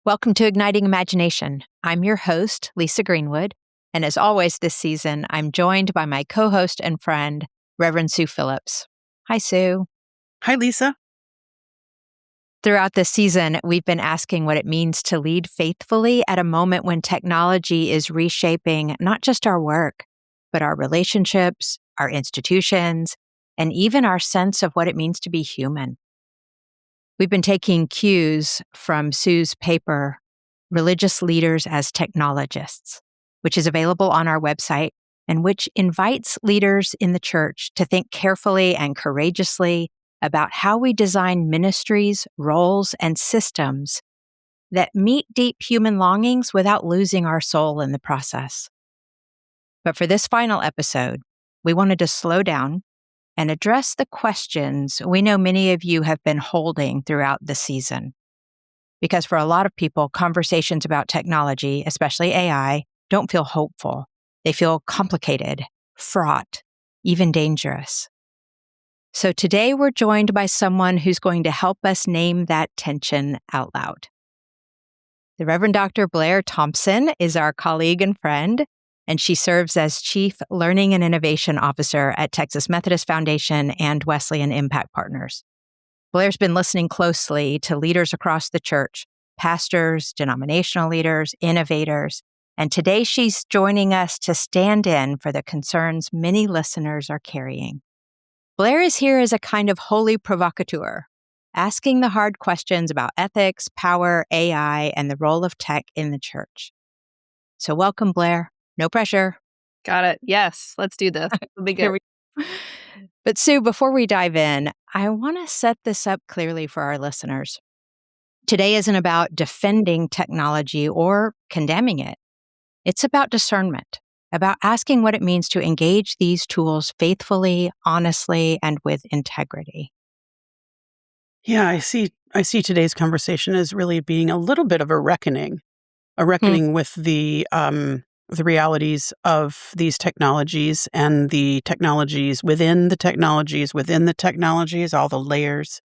Welcome to Igniting Imagination. I'm your host, Lisa Greenwood, and as always this season, I'm joined by my co-host and friend, Reverend Sue Phillips. Hi, Sue. Hi, Lisa. Throughout this season, we've been asking what it means to lead faithfully at a moment when technology is reshaping not just our work, but our relationships, our institutions, and even our sense of what it means to be human. We've been taking cues from Sue's paper, Religious Leaders as Technologists, which is available on our website and which invites leaders in the church to think carefully and courageously about how we design ministries, roles, and systems that meet deep human longings without losing our soul in the process. But for this final episode, we wanted to slow down and address the questions we know many of you have been holding throughout the season. Because for a lot of people, conversations about technology, especially AI, don't feel hopeful. They feel complicated, fraught, even dangerous. So today we're joined by someone who's going to help us name that tension out loud. The Reverend Dr. Blair Thompson is our colleague and friend, and she serves as Chief Learning and Innovation Officer at Texas Methodist Foundation and Wesleyan Impact Partners. Blair's been listening closely to leaders across the church, pastors, denominational leaders, innovators, and today she's joining us to stand in for the concerns many listeners are carrying. Blair is here as a kind of holy provocateur, asking the hard questions about ethics, power, AI, and the role of tech in the church. So welcome, Blair. No pressure. Got it. Yes, let's do this. It'll be good. But Sue, before we dive in, I want to set this up clearly for our listeners. Today isn't about defending technology or condemning it. It's about discernment, about asking what it means to engage these tools faithfully, honestly, and with integrity. Yeah, I see today's conversation as really being a little bit of a reckoning with the realities of these technologies and the technologies, all the layers.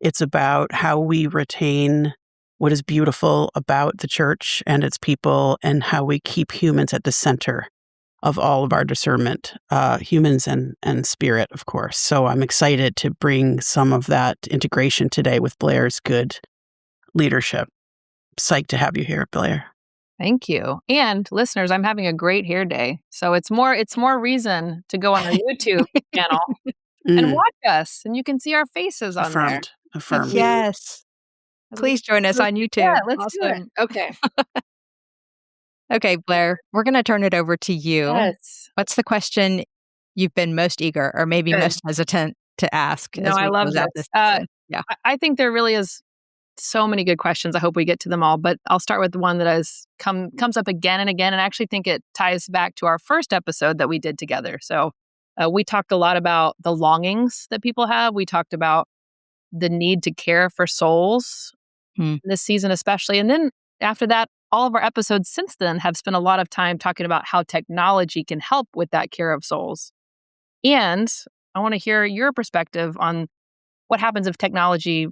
It's about how we retain what is beautiful about the church and its people and how we keep humans at the center of all of our discernment, humans and spirit, of course. So I'm excited to bring some of that integration today with Blair's good leadership. Psyched to have you here, Blair. Thank you. And listeners, I'm having a great hair day. So it's more reason to go on our YouTube channel and watch us. And you can see our faces on there. Affirmed. Yes. Please join us on YouTube. Yeah, let's do it. Okay. Okay, Blair, we're going to turn it over to you. Yes. What's the question you've been most eager or maybe most hesitant to ask? No, I love this. Yeah. I think there really is so many good questions. I hope we get to them all, but I'll start with the one that comes up again and again, and I actually think it ties back to our first episode that we did together. So we talked a lot about the longings that people have. We talked about the need to care for souls this season especially. And then after that, all of our episodes since then have spent a lot of time talking about how technology can help with that care of souls. And I want to hear your perspective on what happens if technology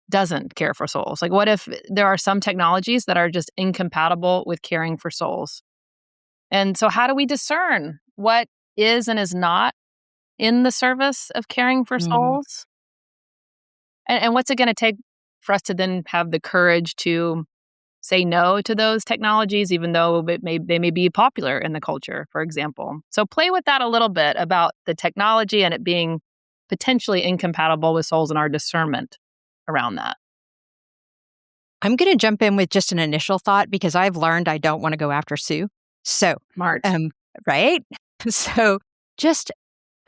doesn't care for souls. Like, what if there are some technologies that are just incompatible with caring for souls? And so how do we discern what is and is not in the service of caring for souls? And what's it going to take for us to then have the courage to say no to those technologies, even though they may be popular in the culture, for example? So play with that a little bit about the technology and it being potentially incompatible with souls and our discernment around that. I'm going to jump in with just an initial thought because I've learned I don't want to go after Sue. So, Smart. Right? So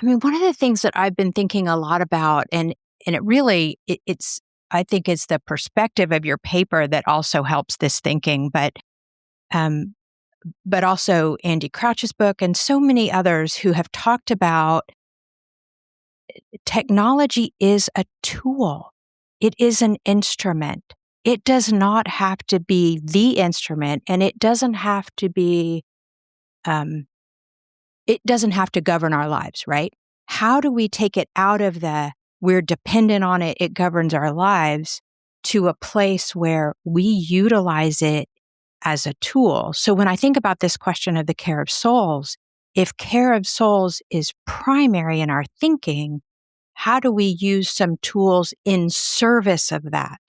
one of the things that I've been thinking a lot about, and it really, I think it's the perspective of your paper that also helps this thinking, but also Andy Crouch's book and so many others who have talked about technology is a tool. It is an instrument. It does not have to be the instrument, and it doesn't have to be, it doesn't have to govern our lives, right? How do we take it out of we're dependent on it, it governs our lives, to a place where we utilize it as a tool. So when I think about this question of the care of souls, if care of souls is primary in our thinking, how do we use some tools in service of that?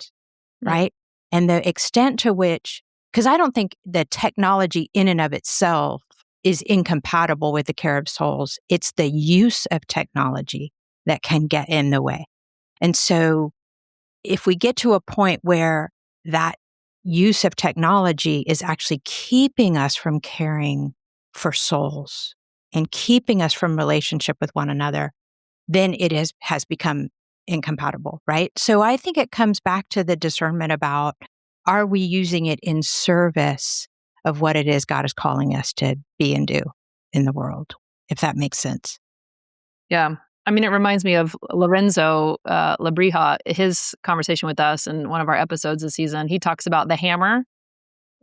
Right? And the extent to which, because I don't think the technology in and of itself is incompatible with the care of souls. It's the use of technology that can get in the way. And so if we get to a point where that use of technology is actually keeping us from caring for souls and keeping us from relationship with one another, then it has become incompatible, right? So I think it comes back to the discernment about, are we using it in service of what it is God is calling us to be and do in the world, if that makes sense. Yeah. I mean, it reminds me of Lorenzo Labrija, his conversation with us in one of our episodes this season. He talks about the hammer,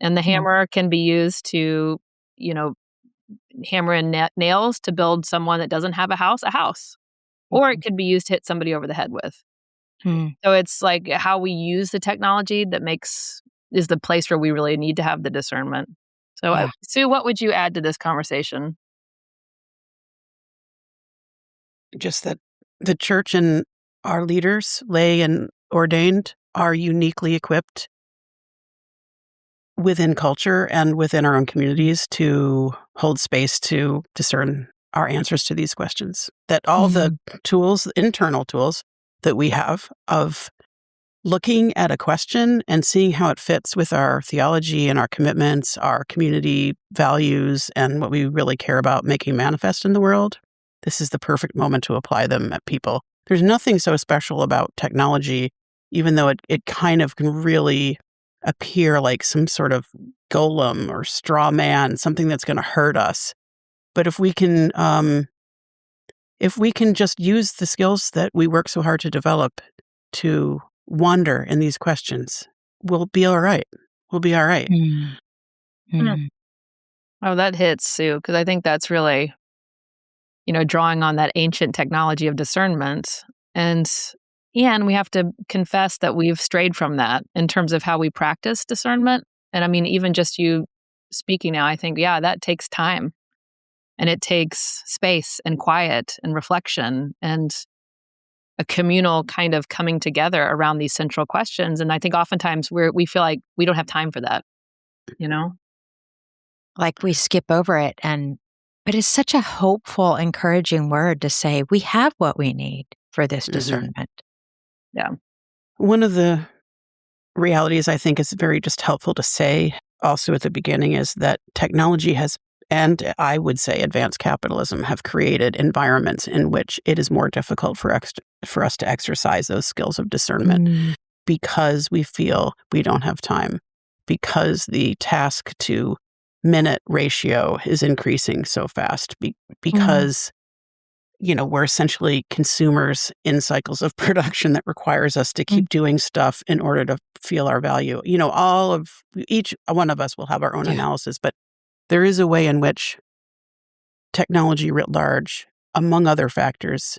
and the hammer can be used to, hammer in nails to build someone that doesn't have a house, or it could be used to hit somebody over the head with. So it's like how we use the technology that is the place where we really need to have the discernment. So, Yeah. Sue, what would you add to this conversation? Just that the church and our leaders, lay and ordained, are uniquely equipped within culture and within our own communities to hold space to discern our answers to these questions. That all the tools, internal tools that we have of looking at a question and seeing how it fits with our theology and our commitments, our community values, and what we really care about making manifest in the world, this is the perfect moment to apply them at people. There's nothing so special about technology, even though it kind of can really appear like some sort of golem or straw man, something that's going to hurt us. But if we can just use the skills that we work so hard to develop to wonder in these questions, we'll be all right. We'll be all right. Oh, that hits, Sue, because I think that's really, drawing on that ancient technology of discernment. And we have to confess that we've strayed from that in terms of how we practice discernment. And I mean, even just you speaking now, I think, that takes time. And it takes space and quiet and reflection and a communal kind of coming together around these central questions. And I think oftentimes we feel like we don't have time for that, Like we skip over it. But it's such a hopeful, encouraging word to say we have what we need for this discernment. Yeah. One of the realities I think is very just helpful to say also at the beginning is that technology has, and I would say advanced capitalism, have created environments in which it is more difficult for us to exercise those skills of discernment because we feel we don't have time, because the task to minute ratio is increasing so fast, because we're essentially consumers in cycles of production that requires us to keep doing stuff in order to feel our value. Each one of us will have our own analysis, but there is a way in which technology writ large, among other factors,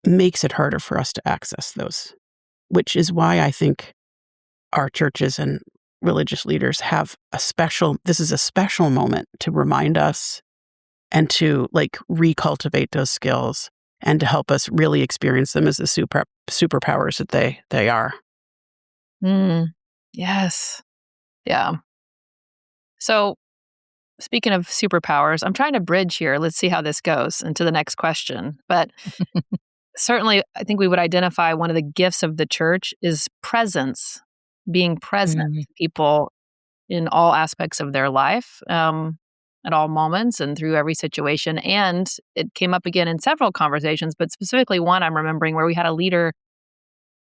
makes it harder for us to access those, which is why I think our churches and religious leaders have this is a special moment to remind us and to recultivate those skills and to help us really experience them as the superpowers that they are. Yes. Yeah. So speaking of superpowers, I'm trying to bridge here. Let's see how this goes into the next question. But certainly, I think we would identify one of the gifts of the church is presence, being present to people in all aspects of their life, at all moments and through every situation. And it came up again in several conversations, but specifically one I'm remembering where we had a leader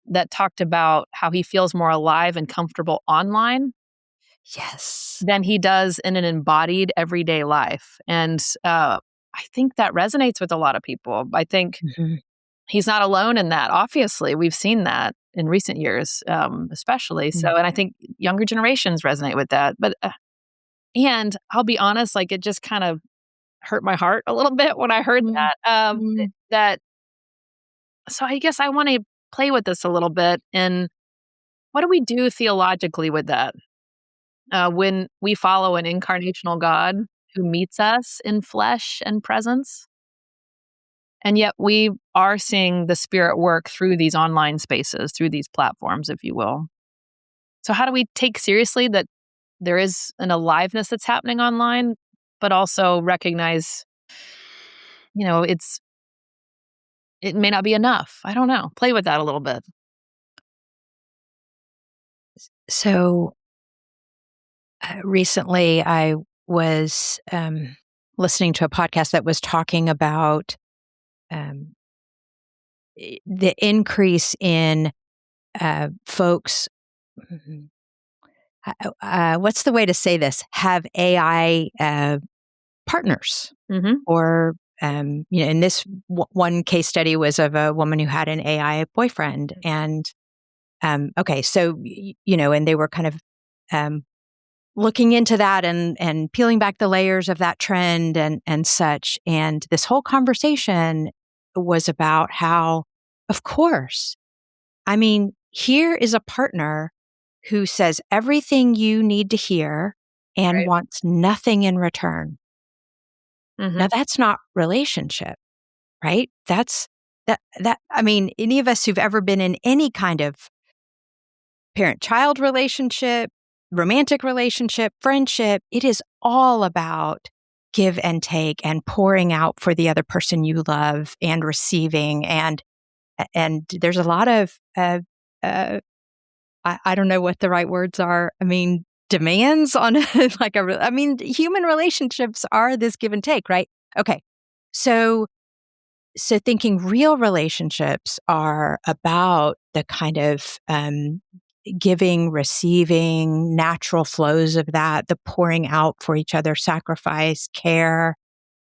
that talked about how he feels more alive and comfortable online than he does in an embodied everyday life. And I think that resonates with a lot of people. I think he's not alone in that. Obviously, we've seen that in recent years, especially. So, and I think younger generations resonate with that. But, and I'll be honest, it just kind of hurt my heart a little bit when I heard that. So I guess I want to play with this a little bit and what do we do theologically with that? When we follow an incarnational God who meets us in flesh and presence, and yet we are seeing the Spirit work through these online spaces, through these platforms, if you will. So how do we take seriously that there is an aliveness that's happening online, but also recognize, it may not be enough. I don't know. Play with that a little bit. So recently, I was listening to a podcast that was talking about um, the increase in folks. What's the way to say this? Have AI partners, Mm-hmm. or in this one case study was of a woman who had an AI boyfriend, and okay, so and they were kind of looking into that and peeling back the layers of that trend and such. And this whole conversation was about how, of course, I mean, here is a partner who says everything you need to hear and Right. wants nothing in return. Mm-hmm. Now that's not relationship, right? I mean, any of us who've ever been in any kind of parent-child relationship, romantic relationship, friendship, it is all about give and take and pouring out for the other person you love and receiving. And there's a lot of, I don't know what the right words are. I mean, demands on human relationships are this give and take, right? Okay. So thinking real relationships are about the kind of giving, receiving, natural flows of that, the pouring out for each other, sacrifice, care,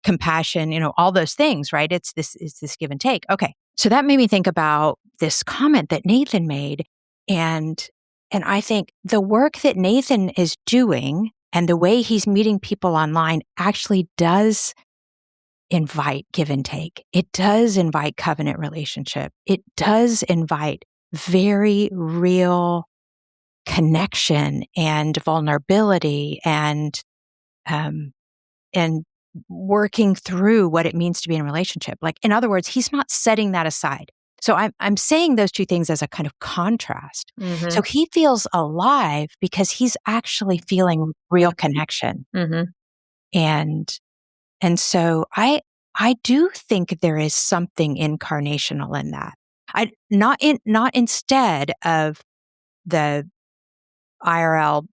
compassion, all those things, right? It's this give and take. Okay. So that made me think about this comment that Nathan made. And I think the work that Nathan is doing and the way he's meeting people online actually does invite give and take. It does invite covenant relationship. It does invite very real connection and vulnerability and working through what it means to be in a relationship. Like, in other words, he's not setting that aside. So I'm saying those two things as a kind of contrast. Mm-hmm. So he feels alive because he's actually feeling real connection. Mm-hmm. And so I do think there is something incarnational in that. Not instead of the IRL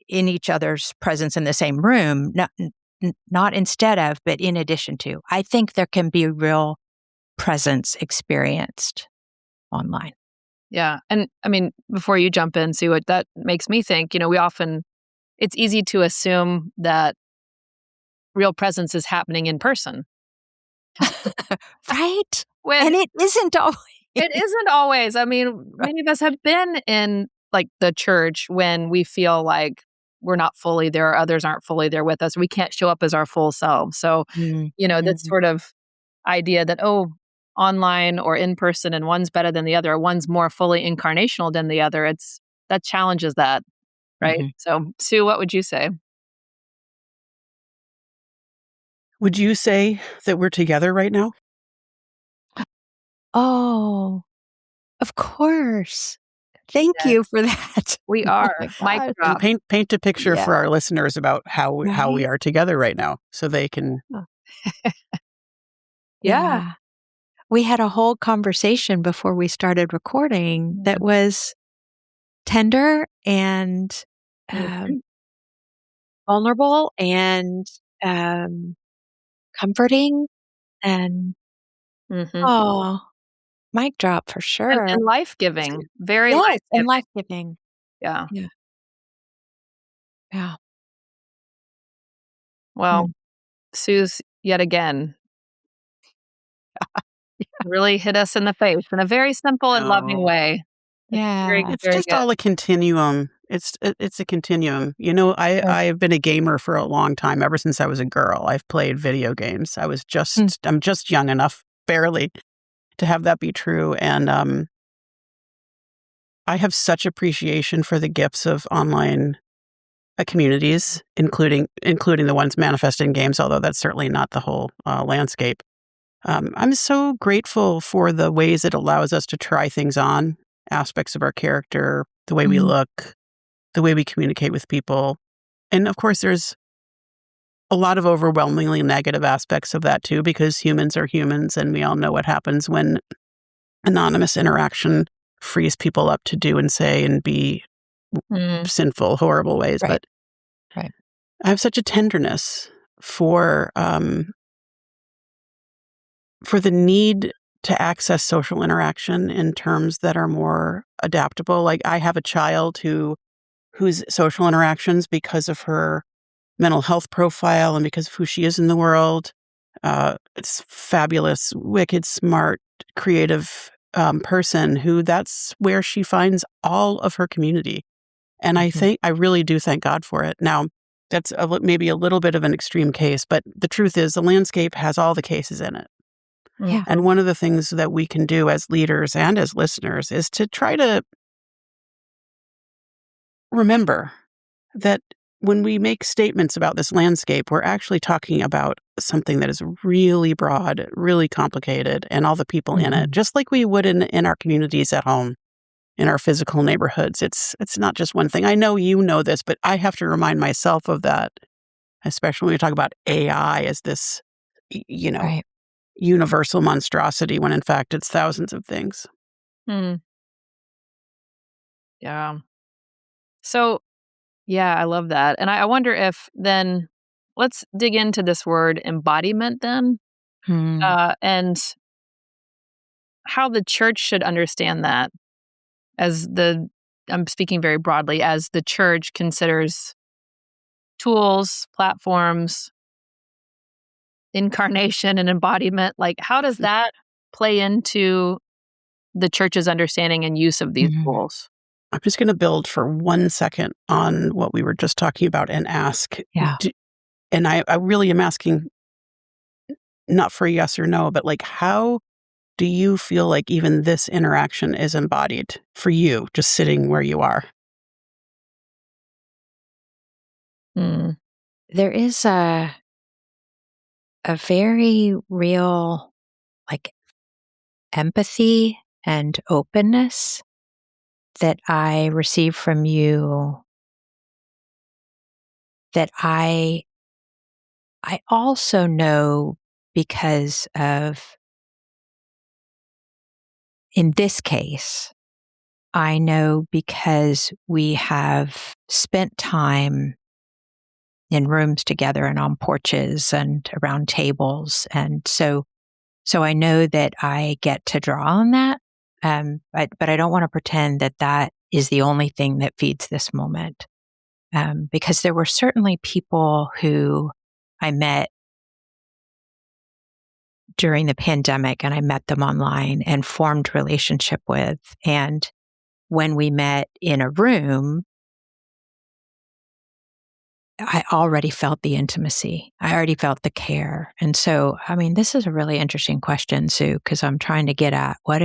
in each other's presence in the same room, not instead of, but in addition to. I think there can be real presence experienced online. Yeah. And I mean, before you jump in, see what that makes me think, it's easy to assume that real presence is happening in person. Right? When And it isn't always. it isn't always. I mean, many of us have been in like the church when we feel like we're not fully there, or others aren't fully there with us. We can't show up as our full selves. So, this sort of idea that, online or in person and one's better than the other, or one's more fully incarnational than the other, that challenges that, right? Mm-hmm. So, Sue, what would you say? Would you say that we're together right now? Oh, of course. Thank Yes. you for that. We Oh are. my Mic gosh. drop. And paint a picture for Yeah. our listeners about how we Right? are together right now, so they can. Yeah. We had a whole conversation before we started recording that was tender and Mhm. vulnerable and comforting and Mhm. oh, mic drop for sure. And life-giving, very Yes, and life-giving. life-giving. Yeah. Yeah. Yeah. Well, Mm. Sue's yet again really hit us in the face in a very simple and loving No. way. It's very, Yeah. It's very just good. all a continuum. It's a continuum. Sure. I have been a gamer for a long time, ever since I was a girl. I've played video games. I'm just young enough, barely, to have that be true. And I have such appreciation for the gifts of online communities, including the ones manifested in games, although that's certainly not the whole landscape. I'm so grateful for the ways it allows us to try things on, aspects of our character, the way we look, the way we communicate with people. And of course, there's a lot of overwhelmingly negative aspects of that too, because humans are humans, and we all know what happens when anonymous interaction frees people up to do and say and be sinful, horrible ways. Right. But Right. I have such a tenderness for the need to access social interaction in terms that are more adaptable. Like, I have a child whose social interactions, because of her mental health profile and because of who she is in the world, it's fabulous, wicked, smart, creative person who that's where she finds all of her community. And I really do thank God for it. Now, that's maybe a little bit of an extreme case, but the truth is the landscape has all the cases in it. Yeah. And one of the things that we can do as leaders and as listeners is to try to remember that when we make statements about this landscape, we're actually talking about something that is really broad, really complicated, and all the people in it, just like we would in our communities at home, in our physical neighborhoods. It's not just one thing. I know you know this, but I have to remind myself of that, especially when we talk about AI as this, Right. universal monstrosity, when in fact it's thousands of things. Yeah. So, yeah, I love that. And I wonder if then let's dig into this word embodiment then, and how the church should understand that I'm speaking very broadly, as the church considers tools, platforms, incarnation, and embodiment. Like, how does that play into the church's understanding and use of these tools? I'm just going to build for 1 second on what we were just talking about and ask. Yeah. And I really am asking not for a yes or no, but like, how do you feel like even this interaction is embodied for you, just sitting where you are? There is a very real, like, empathy and openness that I receive from you that I also know because of, in this case, I know because we have spent time in rooms together and on porches and around tables. And so I know that I get to draw on that. But I don't want to pretend that that is the only thing that feeds this moment. Because there were certainly people who I met during the pandemic, and I met them online and formed relationship with. And when we met in a room, I already felt the intimacy. I already felt the care. And so, I mean, this is a really interesting question, Sue, because I'm trying to get at what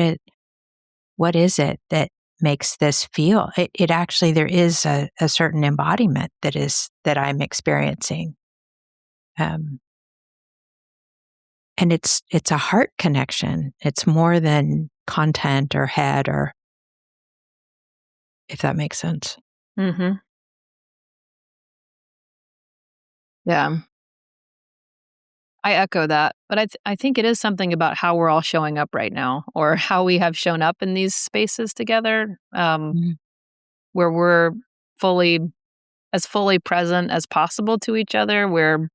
is it that makes this feel? It actually, there is a certain embodiment that I'm experiencing. And it's a heart connection. It's more than content or head, or if that makes sense. Yeah. I echo that, but I think it is something about how we're all showing up right now, or how we have shown up in these spaces together, where we're fully present as possible to each other. We're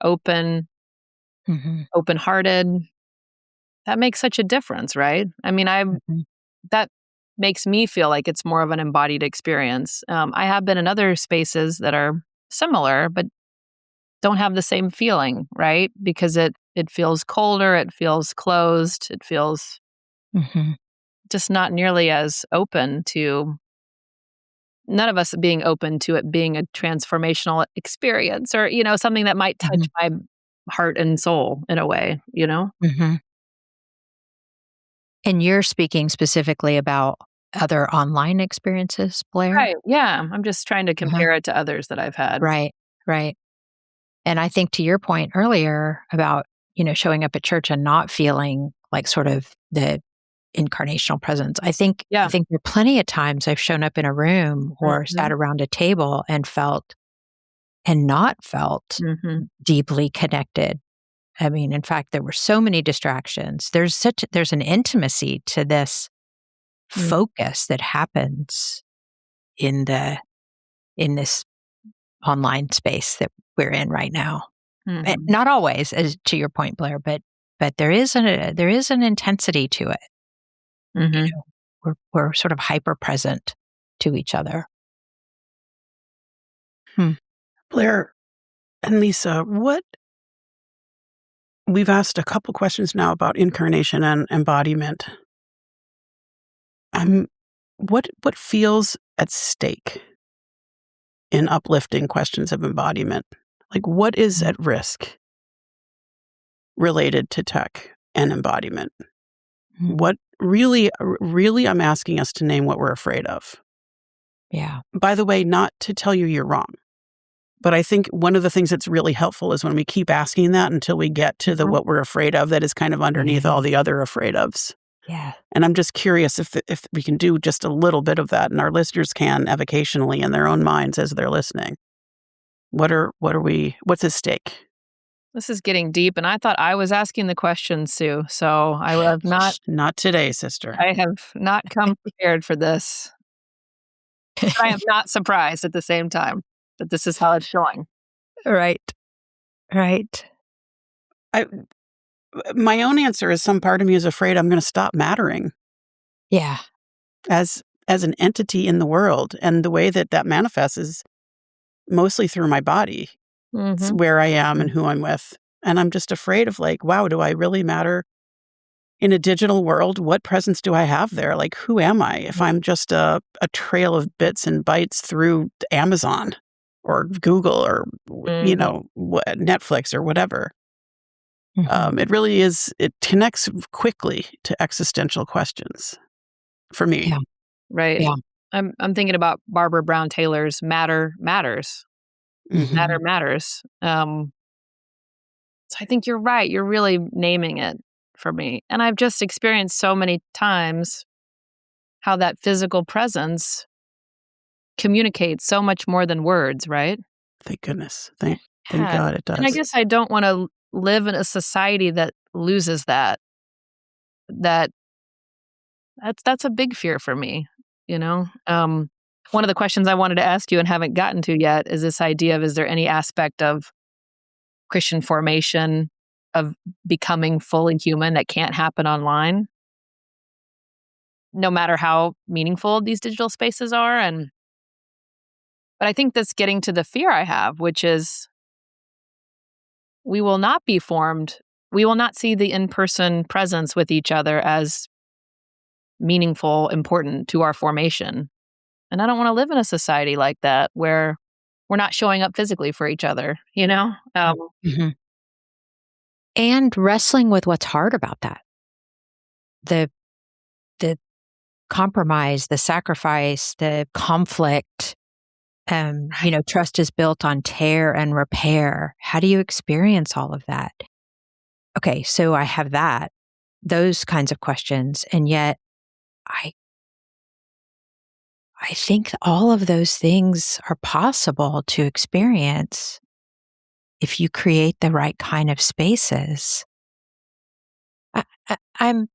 open-hearted. That makes such a difference, right? I mean, that makes me feel like it's more of an embodied experience. I have been in other spaces that are similar, but don't have the same feeling, right? Because it feels colder, it feels closed, it feels just not nearly as open to, none of us being open to it being a transformational experience, or, something that might touch my heart and soul in a way. And you're speaking specifically about other online experiences, Blair? Right. Yeah. I'm just trying to compare it to others that I've had. Right, right. And I think to your point earlier about, showing up at church and not feeling like sort of the incarnational presence. I think Yeah. there are plenty of times I've shown up in a room or Mhm. sat around a table and not felt Mhm. deeply connected. I mean, in fact, there were so many distractions. There's an intimacy to this Mm. focus that happens in this online space that we're in right now. Mhm. Not always, as to your point, Blair, but there is an intensity to it. Mhm. We're sort of hyper present to each other. Blair and Lisa, we've asked a couple questions now about incarnation and embodiment. What feels at stake in uplifting questions of embodiment? Like, what is at risk related to tech and embodiment? Mm. What really, I'm asking us to name what we're afraid of. Yeah. By the way, not to tell you you're wrong, but I think one of the things that's really helpful is when we keep asking that until we get to the Mhm. what we're afraid of that is kind of underneath all Yeah. the other afraid ofs. Yeah. And I'm just curious if we can do just a little bit of that, and our listeners can evocationally in their own minds as they're listening. What's at stake? This is getting deep, and I thought I was asking the question, Sue. So Not today, sister. I have not come prepared for this. But I am not surprised at the same time that this is how it's going. Right. Right. I My own answer is some part of me is afraid I'm gonna stop mattering Yeah. as an entity in the world, and the way that manifests is mostly through my body. It's Mhm. where I am and who I'm with, and I'm just afraid of, like, wow, do I really matter in a digital world? What presence do I have there? Like, who am I if I'm just a trail of bits and bytes through Amazon or Google or, Mhm. Netflix or whatever? Mhm. It really is, it connects quickly to existential questions for me. Yeah. Right. Yeah. I'm thinking about Barbara Brown Taylor's Matter Matters. Mhm. Matter Matters. So I think you're right. You're really naming it for me. And I've just experienced so many times how that physical presence communicates so much more than words, right? Thank goodness. Thank Yeah. God it And I does. guess I don't want to live in a society that loses that. That that's a big fear for me, you know? One of the questions I wanted to ask you and haven't gotten to yet is this idea of, is there any aspect of Christian formation, of becoming fully human, that can't happen online, no matter how meaningful these digital spaces are? But I think that's getting to the fear I have, which is we will not be formed. We will not see the in-person presence with each other as meaningful, important to our formation. And I don't want to live in a society like that where we're not showing up physically for each other, you know? Mhm. And wrestling with what's hard about that. The the compromise, the sacrifice, the conflict. Trust is built on tear and repair. How do you experience all of that? Okay, so I have those kinds of questions, and yet I I think all of those things are possible to experience if you create the right kind of spaces. I, I, I'm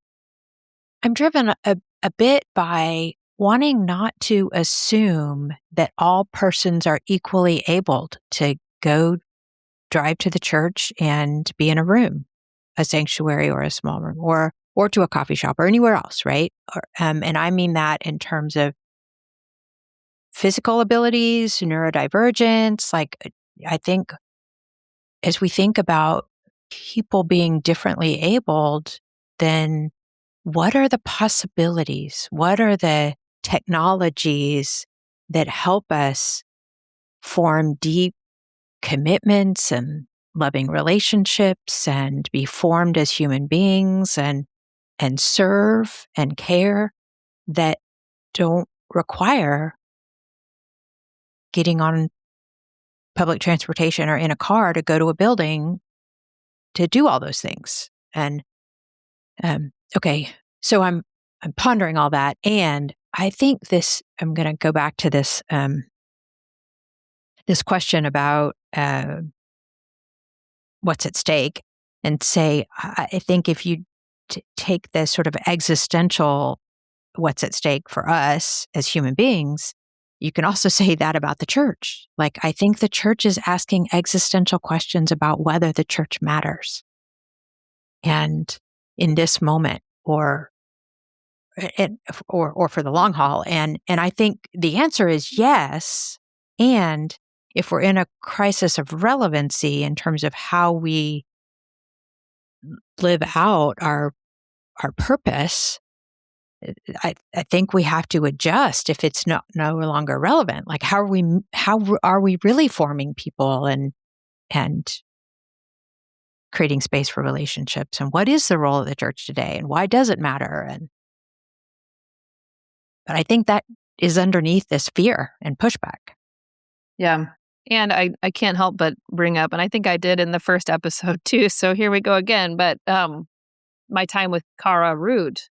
I'm driven a bit by wanting not to assume that all persons are equally abled to go drive to the church and be in a room, a sanctuary or a small room, or to a coffee shop or anywhere else, right? And I mean that in terms of physical abilities, neurodivergence. I think as we think about people being differently abled, then what are the possibilities? What are the technologies that help us form deep commitments and loving relationships and be formed as human beings and serve and care that don't require getting on public transportation or in a car to go to a building to do all those things. And okay, so I'm pondering all that, and I think I'm going to go back to this this question about what's at stake, and say I think if you take this sort of existential what's at stake for us as human beings, you can also say that about the church. Like, I think the church is asking existential questions about whether the church matters. And in this moment, or for the long haul. And I think the answer is yes. And if we're in a crisis of relevancy in terms of how we live out our purpose, I think we have to adjust if it's no longer relevant. Like, how are we really forming people and creating space for relationships? And what is the role of the church today? And why does it matter? But I think that is underneath this fear and pushback. Yeah. And I can't help but bring up, and I think I did in the first episode too, so here we go again, but my time with Cara Root,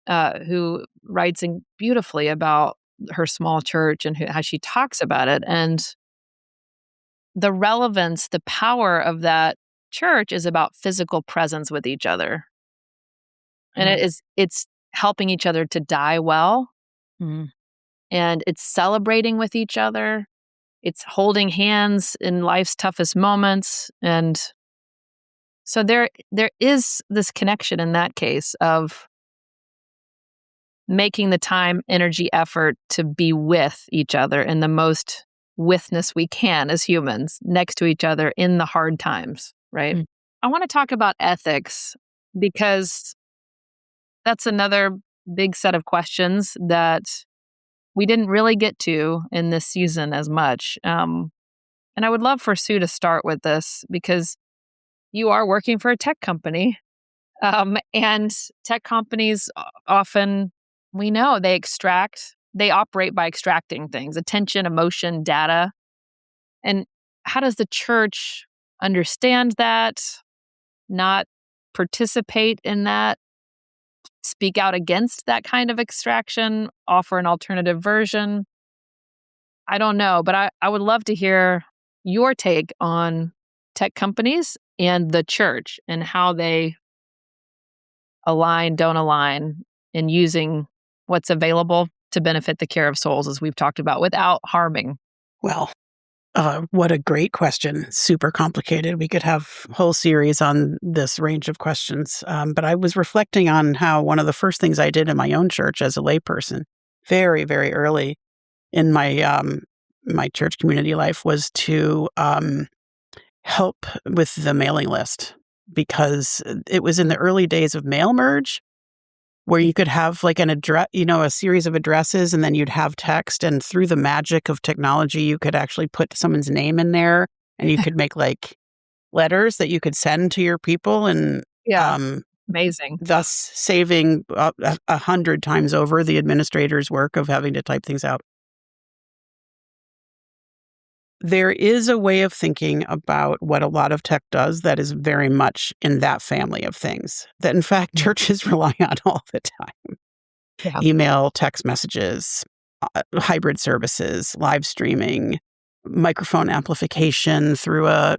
who writes beautifully about her small church and how she talks about it. And the relevance, the power of that church is about physical presence with each other. And it's helping each other to die well. Mm. And it's celebrating with each other. It's holding hands in life's toughest moments. And so there is this connection in that case of making the time, energy, effort to be with each other in the most withness we can as humans, next to each other in the hard times, right? Mm. I want to talk about ethics, because that's another big set of questions that we didn't really get to in this season as much. And I would love for Sue to start with this, because you are working for a tech company. And tech companies often, we know they operate by extracting things: attention, emotion, data. And how does the church understand that, not participate in that, speak out against that kind of extraction, offer an alternative version? I don't know, but I would love to hear your take on tech companies and the church and how they align, don't align in using what's available to benefit the care of souls, as we've talked about, without harming. Well, what a great question. Super complicated. We could have a whole series on this range of questions. But I was reflecting on how one of the first things I did in my own church as a layperson, very, very early in my my church community life, was to help with the mailing list, because it was in the early days of mail merge, where you could have like an address, a series of addresses, and then you'd have text. And through the magic of technology, you could actually put someone's name in there, and you could make like letters that you could send to your people, and amazing. Thus saving 100 times over the administrator's work of having to type things out. There is a way of thinking about what a lot of tech does that is very much in that family of things that, in fact, churches rely on all the time. Yeah. Email, text messages, hybrid services, live streaming, microphone amplification through et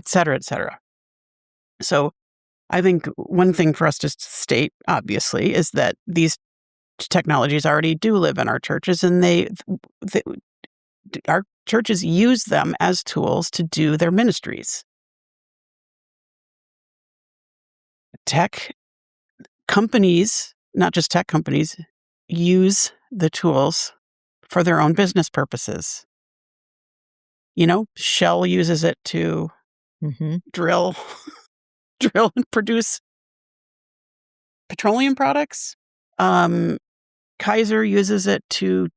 cetera, et cetera. So I think one thing for us to state, obviously, is that these technologies already do live in our churches, and our churches use them as tools to do their ministries. Tech companies, not just tech companies, use the tools for their own business purposes. Shell uses it to drill and produce petroleum products. Kaiser uses it to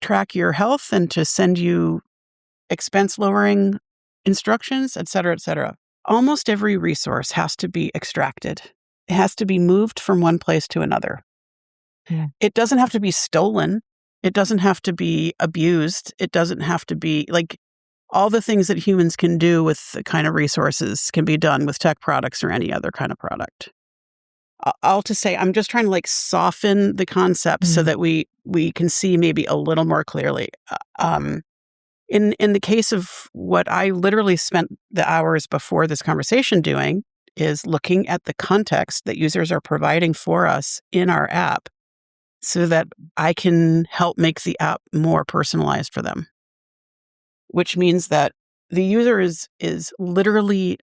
track your health and to send you expense-lowering instructions, et cetera, et cetera. Almost every resource has to be extracted. It has to be moved from one place to another. Yeah. It doesn't have to be stolen. It doesn't have to be abused. It doesn't have to be like all the things that humans can do with the kind of resources can be done with tech products or any other kind of product. I'll just say, I'm just trying to like soften the concept so that we can see maybe a little more clearly. In the case of what I literally spent the hours before this conversation doing is looking at the context that users are providing for us in our app so that I can help make the app more personalized for them, which means that the user is literally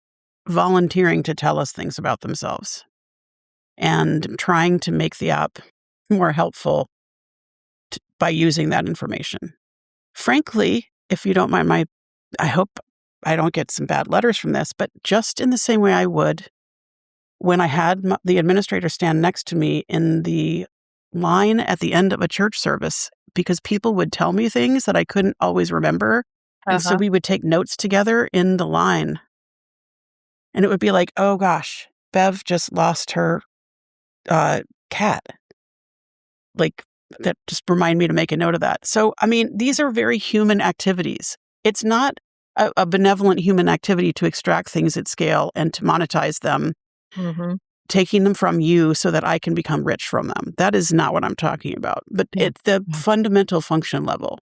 volunteering to tell us things about themselves and trying to make the app more helpful by using that information. Frankly, if you don't mind I hope I don't get some bad letters from this, but just in the same way I would when I had the administrator stand next to me in the line at the end of a church service, because people would tell me things that I couldn't always remember. And so we would take notes together in the line. And it would be like, oh gosh, Bev just lost her cat. Like, that just remind me to make a note of that. So, I mean, these are very human activities. It's not a benevolent human activity to extract things at scale and to monetize them, taking them from you so that I can become rich from them. That is not what I'm talking about. But at the fundamental function level,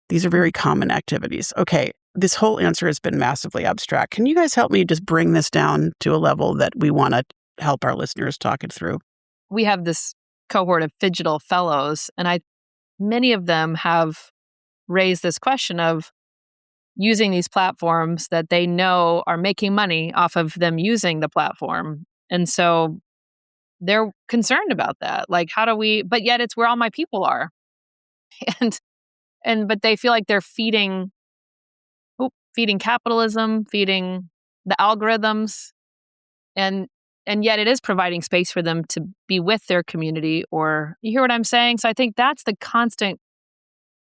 these are very common activities. Okay, this whole answer has been massively abstract. Can you guys help me just bring this down to a level that we want to help our listeners talk it through? We have this cohort of Digital Fellows, and many of them have raised this question of using these platforms that they know are making money off of them using the platform. And so they're concerned about that. Like, how do we, but yet it's where all my people are. But they feel like they're feeding capitalism, feeding the algorithms, and yet it is providing space for them to be with their community. Or you hear what I'm saying? So I think that's the constant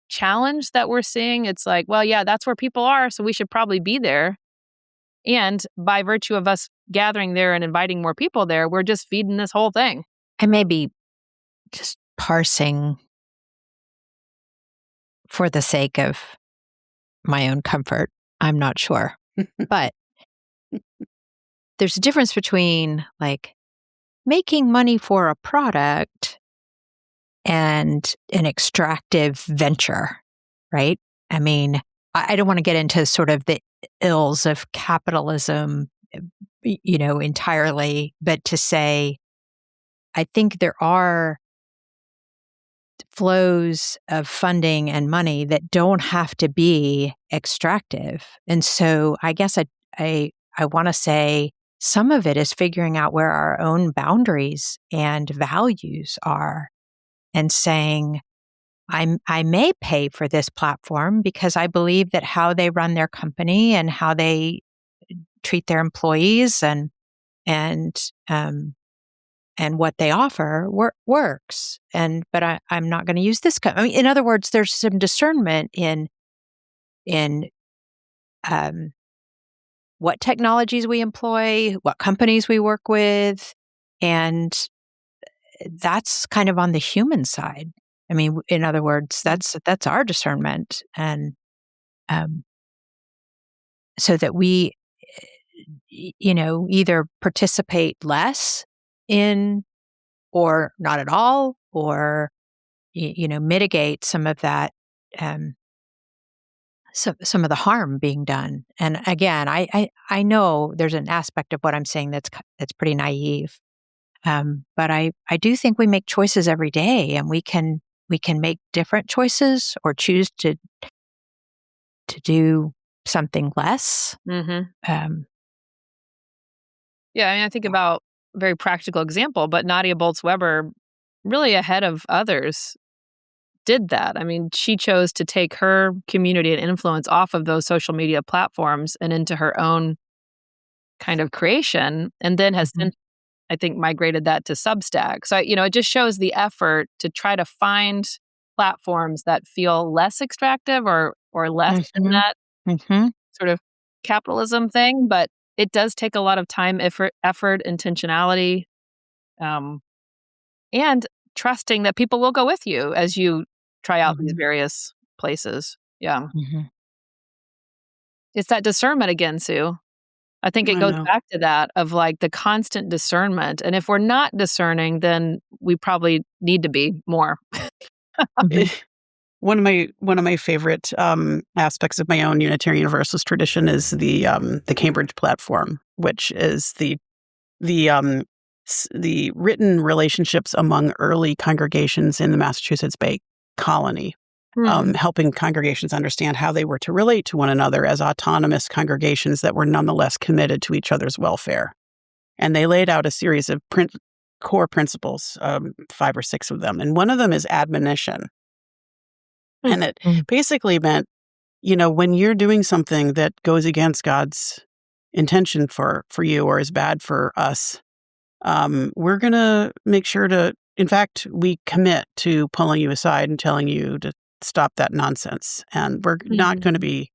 challenge that we're seeing. It's like, well, yeah, that's where people are, so we should probably be there. And by virtue of us gathering there and inviting more people there, we're just feeding this whole thing. I may be just parsing for the sake of my own comfort. I'm not sure. But there's a difference between like making money for a product and an extractive venture, right? I mean, I don't want to get into sort of the ills of capitalism, entirely, but to say, I think there are flows of funding and money that don't have to be extractive. And so I guess I want to say some of it is figuring out where our own boundaries and values are and saying, I may pay for this platform because I believe that how they run their company and how they treat their employees and what they offer works. But I'm not going to use this. I mean, in other words, there's some discernment in what technologies we employ, what companies we work with, and that's kind of on the human side. I mean, in other words, that's our discernment, and so that we, either participate less in, or not at all, or mitigate some of that, some of the harm being done. And again, I know there's an aspect of what I'm saying that's pretty naive, but I do think we make choices every day, and we can make different choices or choose to do something less. Yeah, I mean, I think about a very practical example, but Nadia Bolz-Weber, really ahead of others, did that. I mean, she chose to take her community and influence off of those social media platforms and into her own kind of creation, and then has since, I think, migrated that to Substack. So, it just shows the effort to try to find platforms that feel less extractive or less than that sort of capitalism thing. But it does take a lot of time, effort, intentionality. And trusting that people will go with you as you try out these Mhm. various places. Yeah. Mhm. It's that discernment again, Sue. I think it I goes know. back to that of like the constant discernment. And if we're not discerning, then we probably need to be more. Mhm. One of my favorite aspects of my own Unitarian Universalist tradition is the Cambridge platform, which is the written relationships among early congregations in the Massachusetts Bay Colony, Hmm. helping congregations understand how they were to relate to one another as autonomous congregations that were nonetheless committed to each other's welfare. And they laid out a series of core principles, 5 or 6 of them, and one of them is admonition. And it Mm. basically meant, when you're doing something that goes against God's intention for you or is bad for us, we're going to make sure to, in fact, we commit to pulling you aside and telling you to stop that nonsense. And we're not going to Mhm. be,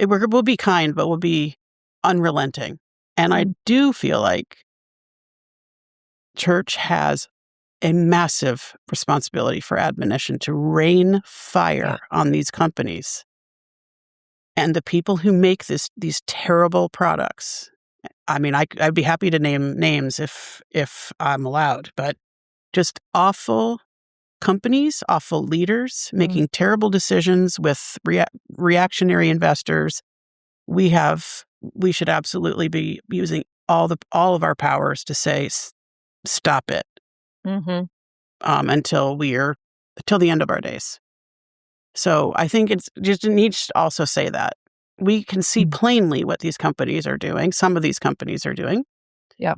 we'll be kind, but we'll be unrelenting. And I Mm. do feel like church has a massive responsibility for admonition to rain Yeah. fire on these companies and the people who make these terrible products. I mean, I'd be happy to name names if I'm allowed, but just awful companies, awful leaders Mm. making terrible decisions with reactionary investors. We should absolutely be using all of our powers to say stop it Mhm. until the end of our days. So I think it's just it needs to also say that we can see Mm. plainly what these companies are doing. Some of these companies are doing. Yep.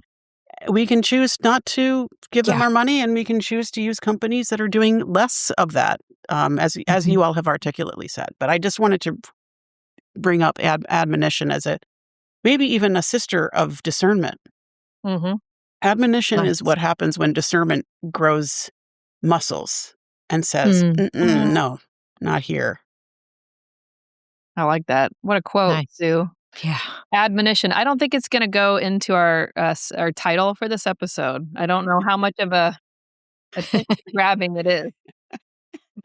We can choose not to give them Yeah. our money, and we can choose to use companies that are doing less of that, as Mhm. you all have articulately said. But I just wanted to bring up admonition as a maybe even a sister of discernment. Mhm. Admonition is Nice. what happens when discernment grows muscles and says, Mm. "Mm-mm, no, not here." I like that. What a quote, Nice. Sue. Yeah. Admonition. I don't think it's gonna go into our title for this episode. I don't know how much of a attention grabbing it is,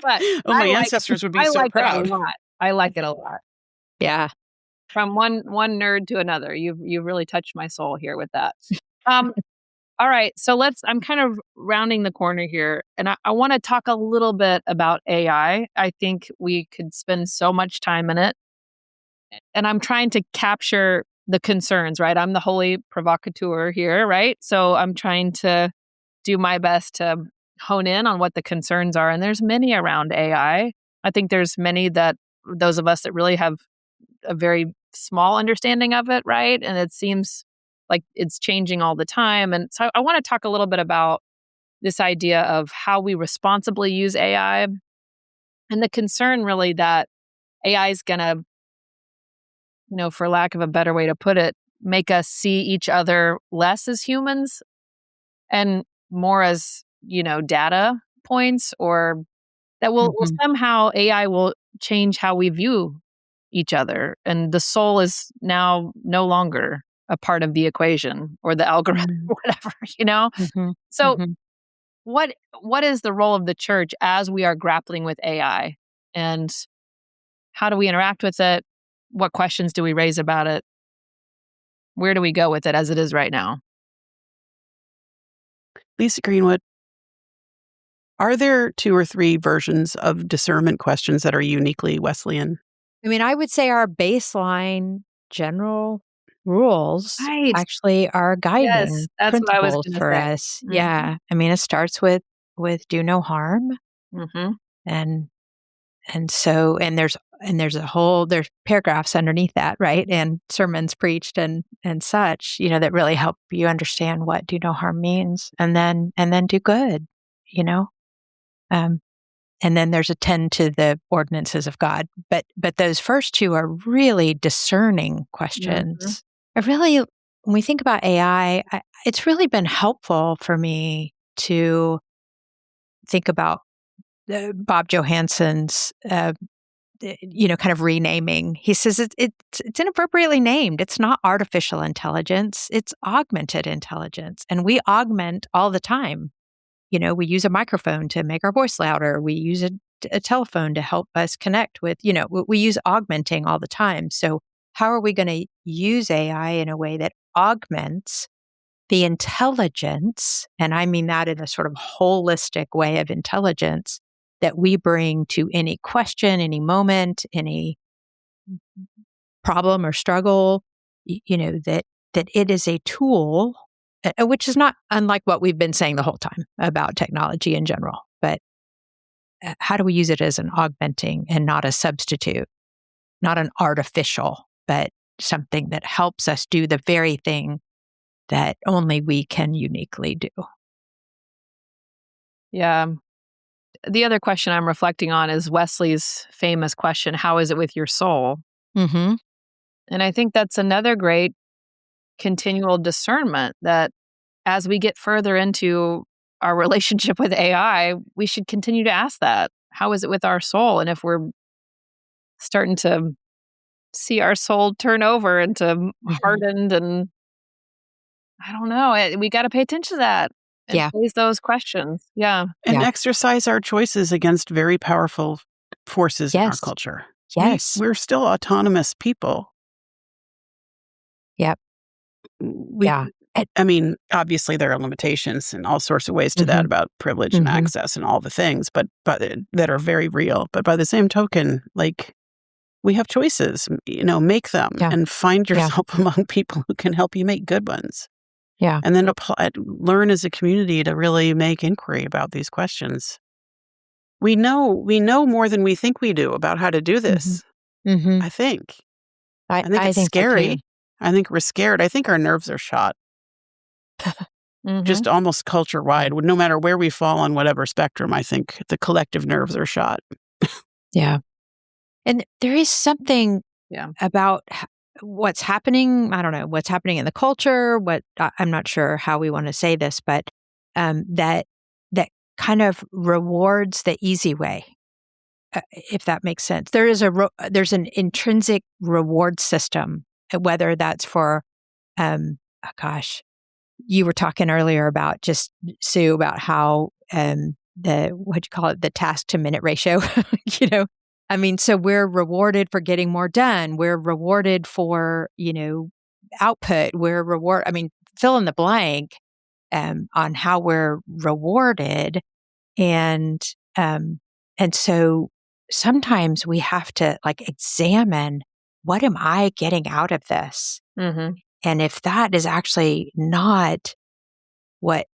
but Oh, my ancestors would be I so like it a proud. lot. I like it a lot. Yeah. From one nerd to another. You've really touched my soul here with that. Um, all right, so I'm kind of rounding the corner here, and I wanna talk a little bit about AI. I think we could spend so much time in it, and I'm trying to capture the concerns, right? I'm the holy provocateur here, right? So I'm trying to do my best to hone in on what the concerns are, and there's many around AI. I think there's many that those of us that really have a very small understanding of it, right? And it seems like it's changing all the time. And so I want to talk a little bit about this idea of how we responsibly use AI and the concern really that AI is going to, for lack of a better way to put it, make us see each other less as humans and more as, data points, or that will Mhm. somehow AI will change how we view each other, and the soul is now no longer a part of the equation or the algorithm Mm. or whatever. Mhm. So Mhm. what is the role of the church as we are grappling with AI? And how do we interact with it? What questions do we raise about it? Where do we go with it as it is right now? Lisa Greenwood, are there 2 or 3 versions of discernment questions that are uniquely Wesleyan? I mean, I would say our baseline general rules Right. actually are Yes, guiding that's what I was principles gonna for say. us. Mhm. Yeah. I mean, it starts with do no harm, Mhm. and there's a whole there's paragraphs underneath that, right? And sermons preached and such, that really help you understand what do no harm means, and then do good, you know? Um and then there's a tend to the ordinances of God. But those first two are really discerning Mhm. questions. When we think about AI, it's really been helpful for me to think about Bob Johansson's, kind of renaming. He says it's inappropriately named. It's not artificial intelligence. It's augmented intelligence, and we augment all the time. we use a microphone to make our voice louder. We use a telephone to help us connect with, we use augmenting all the time. So how are we going to use AI in a way that augments the intelligence, and I mean that in a sort of holistic way of intelligence that we bring to any question, any moment, any problem or struggle, that it is a tool, which is not unlike what we've been saying the whole time about technology in general. But how do we use it as an augmenting and not a substitute, not an artificial, but something that helps us do the very thing that only we can uniquely do? Yeah. The other question I'm reflecting on is Wesley's famous question, how is it with your soul? Mm-hmm. And I think that's another great continual discernment that as we get further into our relationship with AI, we should continue to ask that. How is it with our soul? And if we're starting to see our soul turn over into hardened and I don't know, we got to pay attention to that and raise those questions. Yeah. And exercise our choices against very powerful forces in our culture. Yes. We're still autonomous people. Yep. I mean, obviously there are limitations and all sorts of ways to that about privilege and access and all the things, but that are very real. But by the same token, like, we have choices, make them and find yourself among people who can help you make good ones. Yeah. And then learn as a community to really make inquiry about these questions. We know more than we think we do about how to do this. I think. I think it's scary. I think we're scared. I think our nerves are shot. Just almost culture-wide. No matter where we fall on whatever spectrum, I think the collective nerves are shot. Yeah. And there is something about what's happening. I don't know what's happening in the culture. I'm not sure how we want to say this, but that kind of rewards the easy way, if that makes sense. There's an intrinsic reward system, whether that's for, you were talking earlier about just Sue about how the task to minute ratio, I mean, so we're rewarded for getting more done. We're rewarded for, output. Fill in the blank on how we're rewarded. And so sometimes we have to examine, what am I getting out of this? And if that is actually not what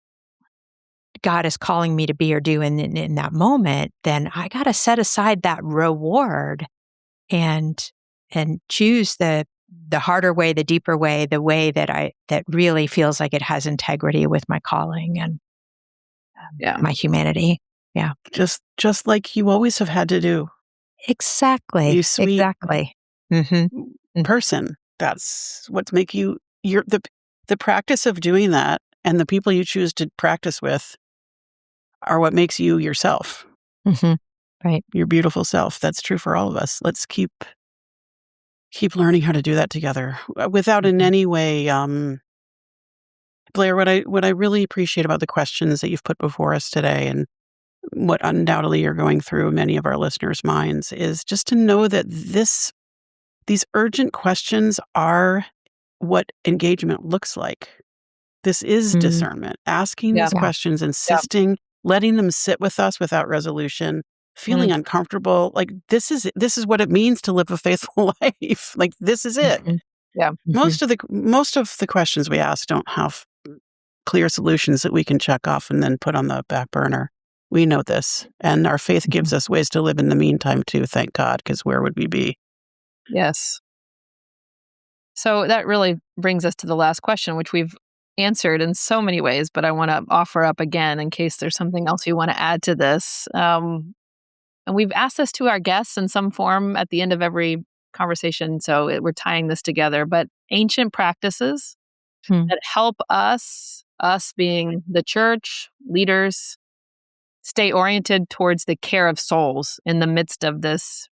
God is calling me to be or do in that moment, then I got to set aside that reward and choose the harder way, the deeper way, the way that really feels like it has integrity with my calling and my humanity. Yeah. Just like you always have had to do. Exactly. You sweet exactly. person. That's what's make you, the practice of doing that and the people you choose to practice with are what makes you yourself. Right. Your beautiful self. That's true for all of us. Let's keep learning how to do that together without in any way, Blair, what I really appreciate about the questions that you've put before us today and what undoubtedly you're going through in many of our listeners' minds is just to know that these urgent questions are what engagement looks like. This is discernment, asking these questions, insisting, letting them sit with us without resolution, feeling uncomfortable. Like this is what it means to live a faithful life. Like this is it. Most of the questions we ask don't have clear solutions that we can check off and then put on the back burner. We know this, and our faith gives us ways to live in the meantime too. Thank God, because where would we be? Yes. So that really brings us to the last question, which we've answered in so many ways, but I want to offer up again in case there's something else you want to add to this. And we've asked this to our guests in some form at the end of every conversation, so we're tying this together. But ancient practices that help us being the church, leaders, stay oriented towards the care of souls in the midst of this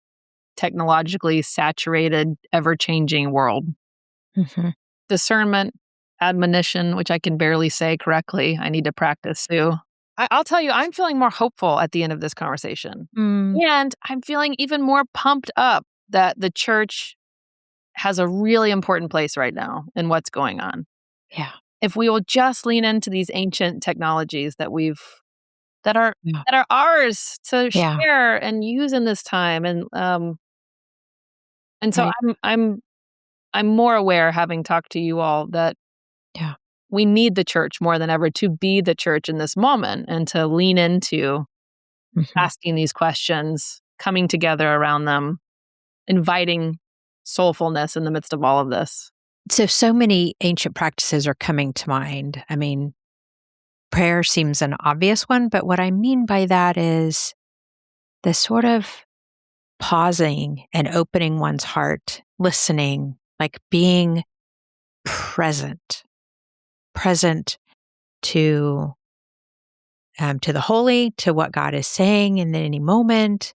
technologically saturated, ever-changing world. Discernment, admonition, which I can barely say correctly. I need to practice too. I'll tell you, I'm feeling more hopeful at the end of this conversation. Mm, And I'm feeling even more pumped up that the church has a really important place right now in what's going on. yeah. If we will just lean into these ancient technologies that are Yeah. that are ours to Yeah. share and use in this time, and so Right. I'm more aware, having talked to you all, that Yeah. we need the church more than ever to be the church in this moment and to lean into Mhm. asking these questions, coming together around them, inviting soulfulness in the midst of all of this. So many ancient practices are coming to mind. I mean, prayer seems an obvious one, but what I mean by that is the sort of pausing and opening one's heart, listening, like being present, present to to the holy, to what God is saying in any moment,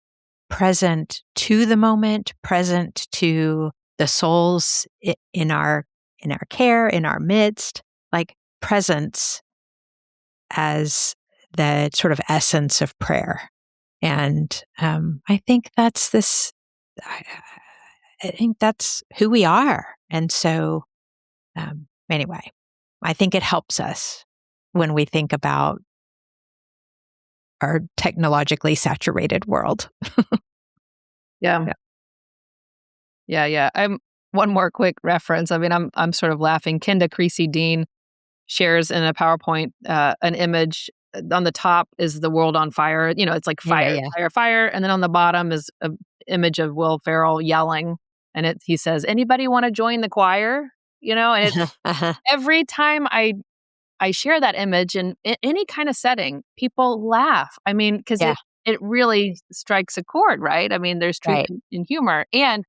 present to the moment, present to the souls in our care, in our midst, like presence as the sort of essence of prayer. And I think that's this. I, I think that's who we are. And so, anyway, I think it helps us when we think about our technologically saturated world. Yeah. Yeah. Yeah. I'm one more quick reference. I mean, I'm sort of laughing. Kenda Creasy Dean shares in a PowerPoint an image. On the top is the world on fire. It's like Yeah. fire, Yeah. fire, fire, and then on the bottom is an image of Will Ferrell yelling, and he says, "Anybody want to join the choir?" And Uh-huh. Uh-huh. every time I share that image in any kind of setting, people laugh. I mean, because Yeah. it really strikes a chord, right? I mean, there's truth Right. in humor, and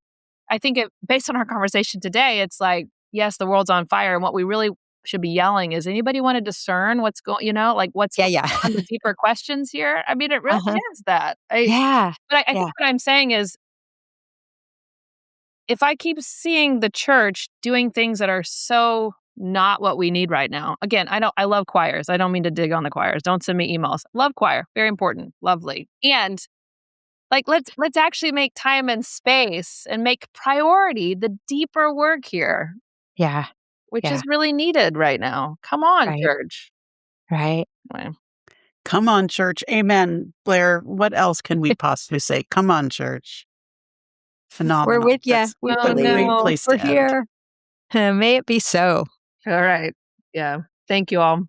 I think based on our conversation today, it's like, yes, the world's on fire, and what we really should be yelling is, anybody want to discern what's going, like what's Yeah. going Yeah. on, the deeper questions here. I mean, it really Uh-huh. is that. Yeah. But I think Yeah. what I'm saying is, if I keep seeing the church doing things that are so not what we need right now. Again, I love choirs. I don't mean to dig on the choirs. Don't send me emails. Love choir. Very important. Lovely. And like let's actually make time and space and make priority the deeper work here, Yeah. which Yeah. is really needed right now. Come on, Right. church. Right. Anyway. Come on, church. Amen. Blair, what else can we possibly say? Come on, church. We're Phenomenal. with you. That's We Oh a great believe. no. place We're to end. here. May it be so. All right. Yeah. Thank you all.